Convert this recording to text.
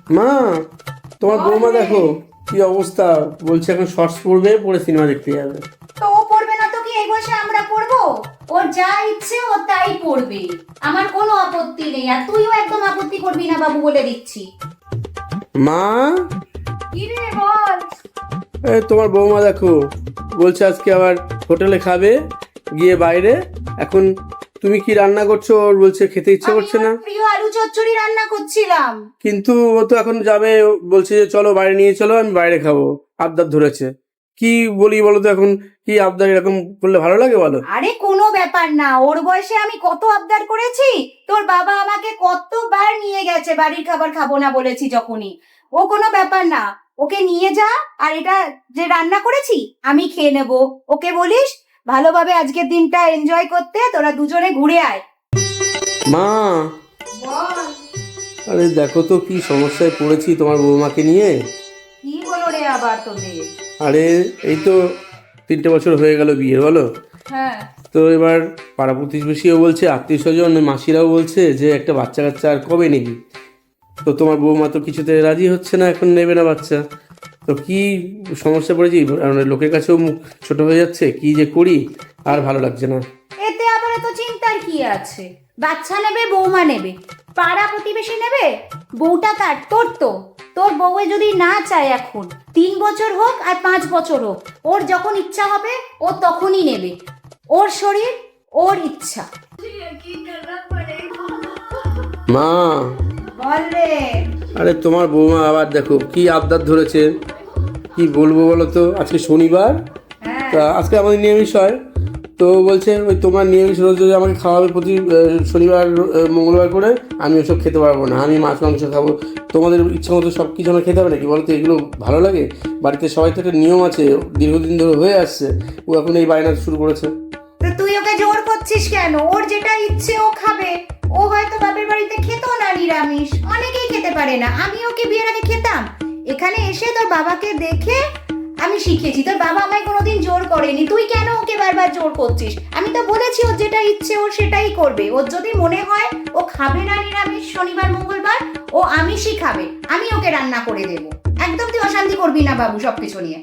মা, তোমার বৌমা দেখো কি অবস্থা, বলছে এখন শর্টস পরবে, পরে সিনেমা দেখতে যাবে। তো ও পড়বে না তো কি এই বয়সে আমরা পড়বো? ওর যা ইচ্ছে ও তাই করবে, আমার কোনো আপত্তি নেই। আর তুইও একদম আপত্তি করবি না বাবু, বলে দিচ্ছি। মা, কি রে বল। এই তোমার বৌমা দেখো, বলছে আজকে আবার হোটেলে খাবে গিয়ে বাইরে। এখন তুমি কি রান্না করছো, ওর বলছে খেতে ইচ্ছে করছে না। আমি ওর প্রিয় আলু চচ্চড়ি রান্না করছিলাম। কিন্তু ও তো এখন যাবে, বলছে যে চলো বাইরে নিয়ে চলো, আমি বাইরে খাবো, আবদার ধরেছে। কি বলি বলো তো, এখন কি আবদার এরকম করলে ভালো লাগে বলো? আরে কোনো ব্যাপার না, ওর বয়সে আমি কত আবদার করেছি। তোর বাবা আমাকে কতবার নিয়ে গেছে, বাড়ির খাবার খাবো না বলেছি যখনই। ও কোনো ব্যাপার না, ওকে নিয়ে যা। আর এটা যে রান্না করেছি আমি খেয়ে নেব। ওকে বলিস ভালোভাবে আজকের দিনটা এনজয় করতে, তোরা দুজনে ঘুরে আয়। মা, আরে দেখো তো কি সমস্যায় পড়েছি তোমার বৌমাকে নিয়ে। কি হলো রে আবার তোদের? আরে এই তো 3টে বছর হয়ে গেল বিয়ের, বলো। হ্যাঁ, তো এবার পাড়া প্রতিবেশীও বলছে, আত্মীয় স্বজন মাসিরাও বলছে যে একটা বাচ্চা কাচ্চা আর কবে নিবি। তো তোমার বৌমা তো কিছুতে রাজি হচ্ছে না, এখন নেবে না বাচ্চা। তো কি সমস্যা পড়েছি, লোকের কাছেও মুখ ছোট হয়ে যাচ্ছে, কি যে করি আর ভালো লাগছে না। এতে আবার এত চিন্তার কি আছে? বাচ্চা নেবে, বৌমা নেবে, পাড়া প্রতিবেশী নেবে, বউটা কার? তোর তো। তোর বউয়ে যদি না চায় এখন 3 বছর হোক আর 5 বছর হোক, ওর যখন ইচ্ছা হবে ও তখনই নেবে। ওর শরীর, ওর ইচ্ছা। মা, বল রে। আরে তোমার বৌমা আবার দেখো কি আবদার ধরেছে, কি বলবো বলো তো। আজকে শনিবার, হ্যাঁ, তা আজকে আমাদের নিরামিষ হয়। তো বলছে ওই তোমার নিরামিষ রোজ রোজ আমাকে খাওয়াবে প্রতি শনিবার মঙ্গলবার করে, আমি ওসব খেতে পারবো না, আমি মাছ মাংস খাবো। তোমাদের ইচ্ছা মতো সব কিছু আমার খেতে হবে নাকি বলো তো? এগুলো ভালো লাগে? বাড়িতে সবাই তো একটা নিয়ম আছে, দীর্ঘদিন ধরে হয়ে আসছে। ও এখন এই বায়না শুরু করেছে। তো তুই ওকে জোর করছিস কেন? ওর যেটা ইচ্ছে ও খাবে। ও হয়তো বাপের বাড়িতে খেতো না নিরামিষ, অনেকেই খেতে পারে না। আমি ওকে বিয়ের আগে খেতাম। এখানে এসে তোর বাবাকে দেখে আমি শিখেছি। তোর বাবা আমায় কোনোদিন জোর করেনি, তুই কেন ওকে বারবার জোর করছিস? আমি তো বলেছি ওর যেটা ইচ্ছে ও সেটাই করবে। ওর যদি মনে হয় ও খাবে না নিরামিষ শনিবার মঙ্গলবার, ও আমিষই খাবে, আমি ওকে রান্না করে দেবো। একদম তুই অশান্তি করবি না বাবু সবকিছু নিয়ে।